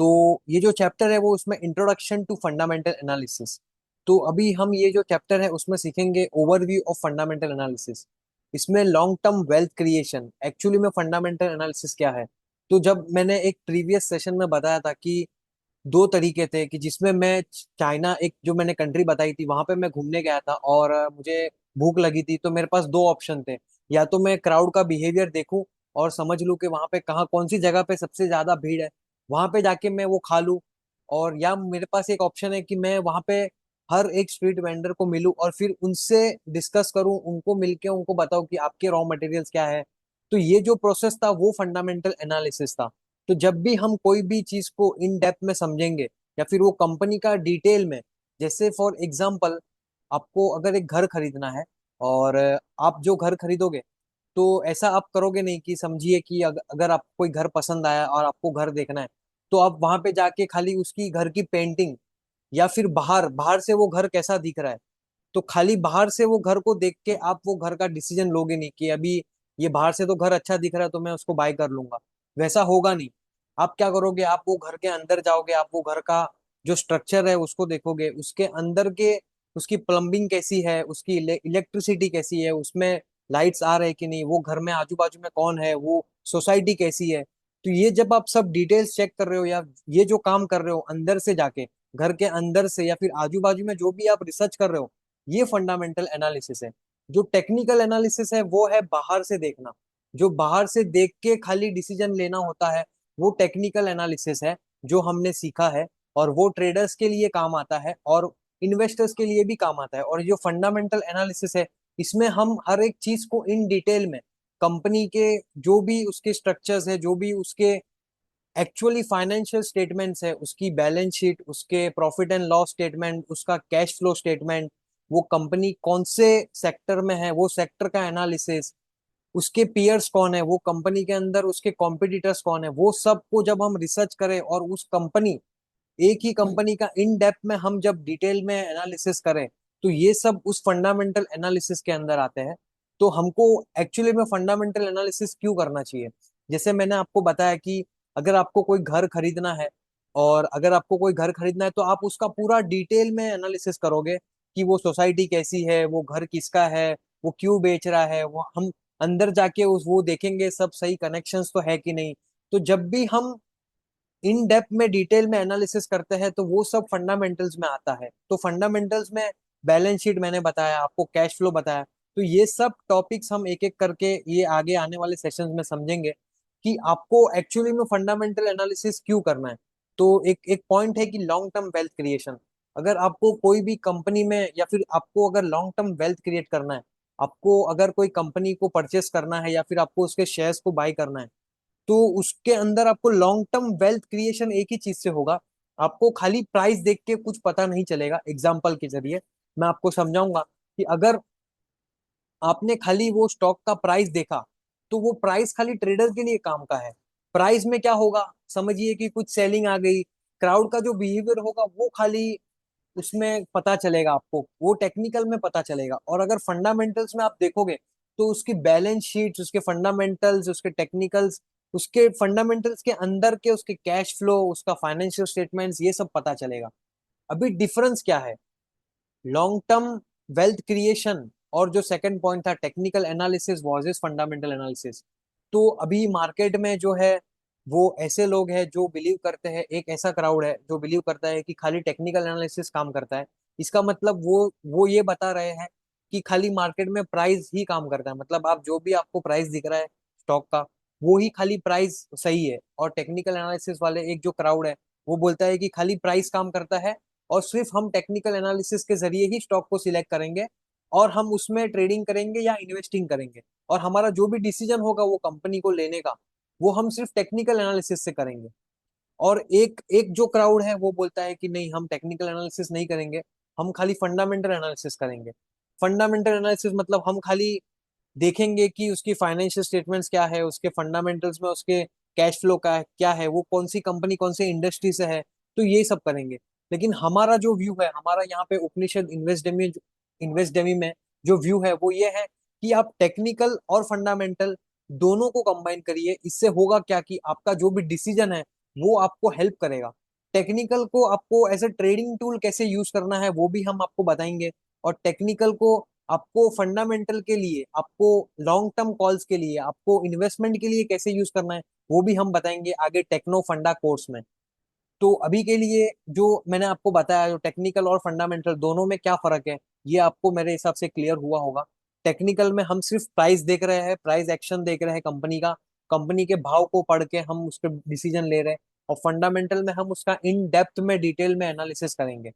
तो ये जो चैप्टर है वो उसमें इंट्रोडक्शन टू फंडामेंटल एनालिसिस। तो अभी हम ये जो चैप्टर है उसमें सीखेंगे ओवरव्यू ऑफ फंडामेंटल एनालिसिस। इसमें long term wealth creation, actually में फंडामेंटल एनालिसिस क्या है। तो जब मैंने एक प्रीवियस सेशन में बताया था कि दो तरीके थे, कि जिसमें मैं चाइना, एक जो मैंने कंट्री बताई थी वहां पे मैं घूमने गया था और मुझे भूख लगी थी, तो मेरे पास दो ऑप्शन थे। या तो मैं क्राउड का बिहेवियर देखूं और समझ लूं कि वहां पे कहाँ कौन सी जगह पे सबसे ज्यादा भीड़ है, वहां पे जाके मैं वो खा लूं। और या मेरे पास एक ऑप्शन है कि मैं वहां पे हर एक स्ट्रीट वेंडर को मिलूं और फिर उनसे डिस्कस करूं, उनको मिलके उनको बताऊं कि आपके रॉ मटेरियल्स क्या है। तो ये जो प्रोसेस था वो फंडामेंटल एनालिसिस था। तो जब भी हम कोई भी चीज को इन डेप्थ में समझेंगे या फिर वो कंपनी का डिटेल में, जैसे फॉर एग्जांपल आपको अगर एक घर खरीदना है और आप जो घर खरीदोगे, तो ऐसा आप करोगे नहीं कि समझिए कि अगर आपको कोई घर पसंद आया और आपको घर देखना है, तो आप वहां पे जाके खाली उसकी घर की पेंटिंग या फिर बाहर बाहर से वो घर कैसा दिख रहा है, तो खाली बाहर से वो घर को देख के आप वो घर का डिसीजन लोगे नहीं कि अभी ये बाहर से तो घर अच्छा दिख रहा है तो मैं उसको बाय कर लूंगा। वैसा होगा नहीं। आप क्या करोगे, आप वो घर के अंदर जाओगे, आप वो घर का जो स्ट्रक्चर है उसको देखोगे, उसके अंदर के उसकी प्लम्बिंग कैसी है, उसकी इलेक्ट्रिसिटी कैसी है, उसमें लाइट्स आ रहे हैं कि नहीं, वो घर में आजू बाजू में कौन है, वो सोसाइटी कैसी है। तो ये जब आप सब डिटेल्स चेक कर रहे हो या ये जो काम कर रहे हो अंदर से जाके, घर के अंदर से या फिर आजू बाजू में जो भी आप रिसर्च कर रहे हो, ये फंडामेंटल एनालिसिस है। जो टेक्निकल एनालिसिस है वो है बाहर से देखना, जो बाहर से देख के खाली डिसीजन लेना होता है, वो टेक्निकल एनालिसिस है जो हमने सीखा है। और वो ट्रेडर्स के लिए काम आता है और इन्वेस्टर्स के लिए भी काम आता है। और जो फंडामेंटल एनालिसिस है, इसमें हम हर एक चीज को इन डिटेल में, कंपनी के जो भी उसके स्ट्रक्चर्स है, जो भी उसके एक्चुअली फाइनेंशियल स्टेटमेंट्स है, उसकी बैलेंस शीट, उसके प्रॉफिट एंड लॉस स्टेटमेंट, उसका कैश फ्लो स्टेटमेंट, वो कंपनी कौन से सेक्टर में है वो सेक्टर का एनालिसिस, उसके पीयर्स कौन है, वो कंपनी के अंदर उसके कॉम्पिटिटर्स कौन है, वो सब को जब हम रिसर्च करें और उस कंपनी, एक ही कंपनी का इन डेप्थ में हम जब डिटेल में एनालिसिस करें, तो ये सब उस फंडामेंटल एनालिसिस के अंदर आते हैं। तो हमको एक्चुअली में फंडामेंटल एनालिसिस क्यों करना चाहिए, जैसे मैंने आपको बताया कि अगर आपको कोई घर खरीदना है, और अगर आपको कोई घर खरीदना है तो आप उसका पूरा डिटेल में एनालिसिस करोगे कि वो सोसाइटी कैसी है, वो घर किसका है, वो क्यों बेच रहा है, वो हम अंदर जाके उस वो देखेंगे सब सही कनेक्शंस तो है कि नहीं। तो जब भी हम इन डेप्थ में डिटेल में एनालिसिस करते हैं तो वो सब फंडामेंटल्स में आता है। तो फंडामेंटल्स में बैलेंस शीट मैंने बताया आपको, कैश फ्लो बताया। तो ये सब टॉपिक्स हम एक एक करके ये आगे आने वाले सेशंस में समझेंगे कि आपको एक्चुअली में फंडामेंटल एनालिसिस क्यों करना है। तो एक एक पॉइंट है कि लॉन्ग टर्म वेल्थ क्रिएशन। अगर आपको कोई भी कंपनी में या फिर आपको अगर लॉन्ग टर्म वेल्थ क्रिएट करना है, आपको अगर कोई कंपनी को परचेस करना है या फिर आपको उसके शेयर्स को बाय करना है, तो उसके अंदर आपको लॉन्ग टर्म वेल्थ क्रिएशन एक ही चीज से होगा। आपको खाली प्राइस देख के कुछ पता नहीं चलेगा। एग्जाम्पल के जरिए मैं आपको समझाऊंगा कि अगर आपने खाली वो स्टॉक का प्राइस देखा, तो वो प्राइस खाली ट्रेडर के लिए काम का है। प्राइस में क्या होगा, समझिए कि कुछ सेलिंग आ गई, क्राउड का जो बिहेवियर होगा वो खाली उसमें पता चलेगा आपको, वो टेक्निकल में पता चलेगा। और अगर फंडामेंटल्स में आप देखोगे, तो उसकी बैलेंस शीट्स, उसके फंडामेंटल्स, उसके टेक्निकल्स, उसके फंडामेंटल्स के अंदर के उसके कैश फ्लो, उसका फाइनेंशियल स्टेटमेंट्स, ये सब पता चलेगा। अभी डिफरेंस क्या है लॉन्ग टर्म वेल्थ क्रिएशन और जो सेकंड पॉइंट था technical analysis versus fundamental analysis. तो अभी मार्केट में जो है वो ऐसे लोग हैं जो बिलीव करते हैं, एक ऐसा क्राउड है जो बिलीव करता है कि खाली टेक्निकल एनालिसिस काम करता है। इसका मतलब वो ये बता रहे हैं कि खाली मार्केट में प्राइस ही काम करता है, मतलब आप जो भी आपको प्राइस दिख रहा है स्टॉक का, वो ही खाली प्राइस सही है। और टेक्निकल एनालिसिस वाले एक जो क्राउड है वो बोलता है कि खाली प्राइस काम करता है, और सिर्फ हम टेक्निकल एनालिसिस के जरिए ही स्टॉक को सिलेक्ट करेंगे और हम उसमें ट्रेडिंग करेंगे या इन्वेस्टिंग करेंगे। और हमारा जो भी डिसीजन होगा वो कंपनी को लेने का, वो हम सिर्फ टेक्निकल एनालिसिस से करेंगे। और एक एक जो क्राउड है वो बोलता है कि नहीं, हम टेक्निकल एनालिसिस नहीं करेंगे, हम खाली फंडामेंटल एनालिसिस करेंगे। फंडामेंटल एनालिसिस मतलब हम खाली देखेंगे कि उसकी फाइनेंशियल स्टेटमेंट्स क्या है, उसके फंडामेंटल्स में उसके कैश फ्लो का क्या है, वो कौन सी कंपनी कौन सी इंडस्ट्री से है, तो ये सब करेंगे। लेकिन हमारा जो व्यू है, हमारा यहाँ पे उपनिषद इन्वेस्ट डेमी में जो व्यू है वो ये है कि आप टेक्निकल और फंडामेंटल दोनों को कंबाइन करिए। इससे होगा क्या कि आपका जो भी डिसीजन है वो आपको हेल्प करेगा। टेक्निकल को आपको एज ए ट्रेडिंग टूल कैसे यूज करना है वो भी हम आपको बताएंगे। और टेक्निकल को आपको फंडामेंटल के लिए, आपको लॉन्ग टर्म कॉल्स के लिए, आपको इन्वेस्टमेंट के लिए कैसे यूज करना है वो भी हम बताएंगे आगे टेक्नो फंडा कोर्स में। तो अभी के लिए जो मैंने आपको बताया, जो टेक्निकल और फंडामेंटल दोनों में क्या फर्क है, ये आपको मेरे हिसाब से क्लियर हुआ होगा। टेक्निकल में हम सिर्फ प्राइस देख रहे हैं, प्राइस एक्शन देख रहे हैं कंपनी का, कंपनी के भाव को पढ़ के हम उस पर डिसीजन ले रहे हैं। और फंडामेंटल में हम उसका इन डेप्थ में डिटेल में एनालिसिस करेंगे।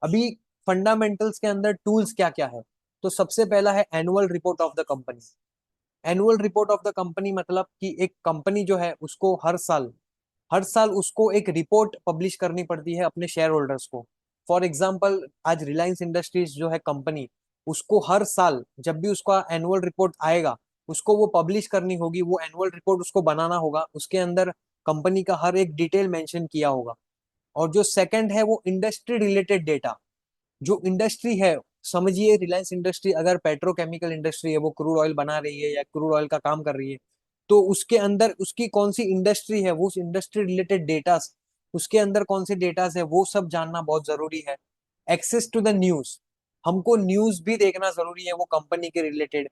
अभी फंडामेंटल्स के अंदर टूल्स क्या क्या है, तो सबसे पहला है annual report of the company. Annual report of the company मतलब कि एक कंपनी जो है उसको हर साल उसको एक रिपोर्ट पब्लिश करनी पड़ती है अपने शेयर होल्डर्स को। फॉर एग्जाम्पल, आज रिलायंस इंडस्ट्रीज जो है कंपनी, उसको हर साल जब भी उसका एनुअल रिपोर्ट आएगा, उसको वो पब्लिश करनी होगी, वो एनुअल रिपोर्ट उसको बनाना होगा, उसके अंदर कंपनी का हर एक डिटेल मेंशन किया होगा। और जो सेकंड है वो इंडस्ट्री रिलेटेड डेटा। जो इंडस्ट्री है, समझिए रिलायंस इंडस्ट्री अगर पेट्रोकेमिकल इंडस्ट्री है, वो क्रूड ऑयल बना रही है या क्रूड ऑयल का काम कर रही है, तो उसके अंदर उसकी कौन सी इंडस्ट्री है, वो उस इंडस्ट्री रिलेटेड डेटास, उसके अंदर कौन से डेटास है, वो सब जानना बहुत जरूरी है। एक्सेस टू द न्यूज, हमको न्यूज भी देखना जरूरी है वो कंपनी के रिलेटेड।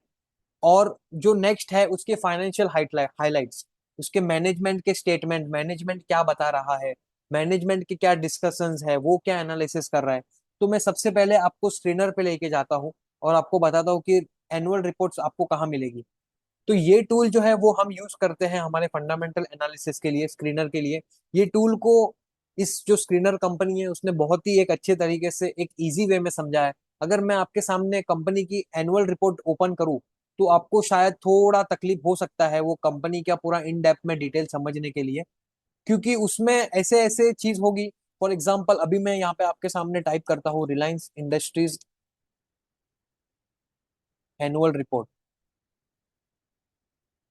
और जो नेक्स्ट है उसके फाइनेंशियल हाइलाइट्स, उसके मैनेजमेंट के स्टेटमेंट, मैनेजमेंट क्या बता रहा है, मैनेजमेंट के क्या डिस्कशंस है, वो क्या एनालिसिस कर रहा है। तो मैं सबसे पहले आपको स्क्रीनर पे लेके जाता हूँ और आपको बताता हूँ कि एनुअल रिपोर्ट्स आपको कहाँ मिलेगी। तो ये टूल जो है वो हम यूज करते हैं हमारे फंडामेंटल एनालिसिस के लिए, स्क्रीनर के लिए। ये टूल को इस जो स्क्रीनर कंपनी है उसने बहुत ही एक अच्छे तरीके से एक इजी वे में समझा है। अगर मैं आपके सामने कंपनी की एनुअल रिपोर्ट ओपन करूं तो आपको शायद थोड़ा तकलीफ हो सकता है वो कंपनी का पूरा इन डेप्थ में डिटेल समझने के लिए, क्योंकि उसमें ऐसे ऐसे चीज होगी। फॉर एग्जाम्पल, अभी मैं यहाँ पे आपके सामने टाइप करता हूँ रिलायंस इंडस्ट्रीज एनुअल रिपोर्ट।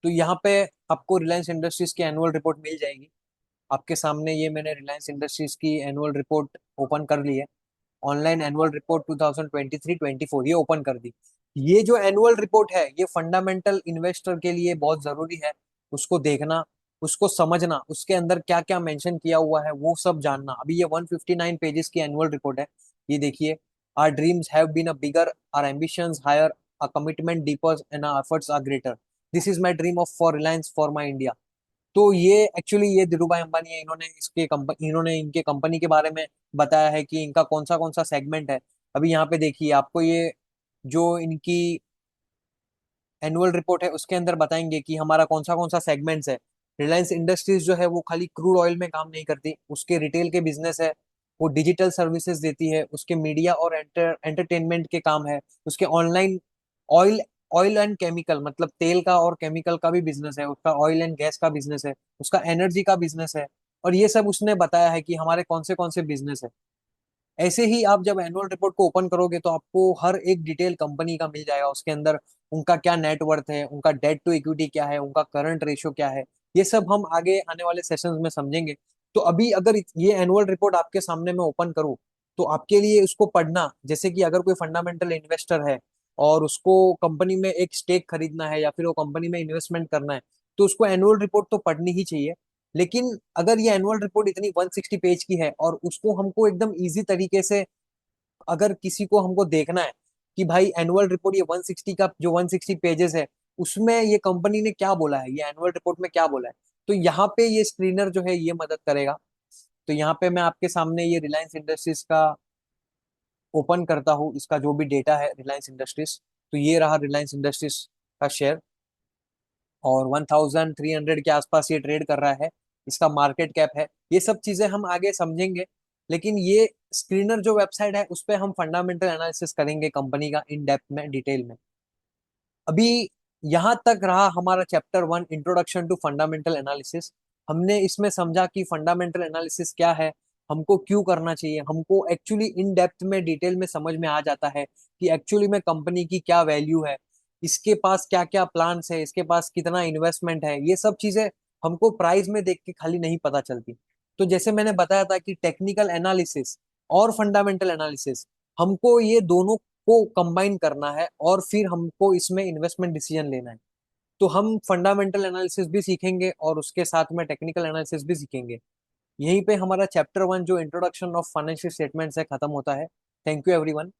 तो यहाँ पे आपको रिलायंस इंडस्ट्रीज की एनुअल रिपोर्ट मिल जाएगी। आपके सामने ये मैंने रिलायंस इंडस्ट्रीज की एनुअल रिपोर्ट ओपन कर ली है। ऑनलाइन एनुअल रिपोर्ट 2023-24 ये ओपन कर दी। ये जो एनुअल रिपोर्ट है ये फंडामेंटल इन्वेस्टर के लिए बहुत जरूरी है। उसको देखना, उसको समझना, उसके अंदर क्या क्या मेंशन किया हुआ है वो सब जानना। अभी ये 159 पेजेस की एनुअल रिपोर्ट है। ये देखिए, our dreams have been a bigger, our ambitions higher, our commitment deeper and our efforts are greater, this is my dream of for Reliance for my India. तो ये एक्चुअली ये धीरू भाई अंबानी है, इन्होंने इनके कंपनी के बारे में बताया है कि इनका कौन सा सेगमेंट है। अभी यहाँ पे देखिए, आपको ये जो इनकी एनुअल रिपोर्ट है उसके अंदर बताएंगे कि हमारा कौन सा सेगमेंट्स है। रिलायंस इंडस्ट्रीज जो है वो खाली क्रूड ऑयल में काम नहीं करती, उसके रिटेल के बिजनेस है, वो डिजिटल सर्विसेज देती है, उसके मीडिया और एंटरटेनमेंट के काम है, उसके online oil oil and chemical मतलब तेल का और केमिकल का भी बिजनेस है, उसका ऑयल एंड गैस का बिजनेस है, उसका एनर्जी का बिजनेस है। और ये सब उसने बताया है कि हमारे कौन से बिजनेस है। ऐसे ही आप जब एनुअल रिपोर्ट को ओपन करोगे तो आपको हर एक डिटेल कंपनी का मिल जाएगा। उसके अंदर उनका क्या नेटवर्थ है, उनका डेट टू इक्विटी क्या है, उनका करंट रेशियो क्या है, ये सब हम आगे आने वाले सेशंस में समझेंगे। तो अभी अगर ये एनुअल रिपोर्ट आपके सामने मैं ओपन करूं तो आपके लिए उसको पढ़ना, जैसे कि अगर कोई फंडामेंटल इन्वेस्टर है और उसको कंपनी में एक स्टेक खरीदना है या फिर वो कंपनी में इन्वेस्टमेंट करना है, तो उसको एनुअल रिपोर्ट तो पढ़नी ही चाहिए। लेकिन अगर ये एनुअल रिपोर्ट इतनी 160 पेज की है और उसको हमको एकदम इजी तरीके से, अगर किसी को हमको देखना है कि भाई एनुअल रिपोर्ट ये 160 का जो 160 पेजेस है उसमें ये कंपनी ने क्या बोला है, ये एनुअल रिपोर्ट में क्या बोला है, तो यहाँ पे ये स्क्रीनर जो है ये मदद करेगा। तो यहाँ पे मैं आपके सामने ये रिलायंस इंडस्ट्रीज का ओपन करता हूँ, इसका जो भी डेटा है रिलायंस इंडस्ट्रीज। तो ये रहा रिलायंस इंडस्ट्रीज का शेयर, और 1300 के आसपास ये ट्रेड कर रहा है। इसका मार्केट कैप है, ये सब चीजें हम आगे समझेंगे। लेकिन ये स्क्रीनर जो वेबसाइट है उस पे हम फंडामेंटल एनालिसिस करेंगे कंपनी का इन डेप्थ में, डिटेल में। अभी यहाँ तक रहा हमारा chapter 1, introduction to fundamental analysis. हमने इसमें समझा कि फंडामेंटल एनालिसिस क्या है, हमको क्यों करना चाहिए, हमको एक्चुअली इन डेप्थ में डिटेल में समझ में आ जाता है कि एक्चुअली में कंपनी की क्या वैल्यू है, इसके पास क्या क्या प्लान्स है, इसके पास कितना इन्वेस्टमेंट है। ये सब चीजें हमको प्राइस में देख के खाली नहीं पता चलती। तो जैसे मैंने बताया था कि टेक्निकल एनालिसिस और फंडामेंटल एनालिसिस, हमको ये दोनों को कंबाइन करना है और फिर हमको इसमें इन्वेस्टमेंट डिसीजन लेना है। तो हम फंडामेंटल एनालिसिस भी सीखेंगे और उसके साथ में टेक्निकल एनालिसिस भी सीखेंगे। यहीं पे हमारा चैप्टर 1 जो इंट्रोडक्शन ऑफ फाइनेंशियल स्टेटमेंट्स है खत्म होता है। Thank you everyone.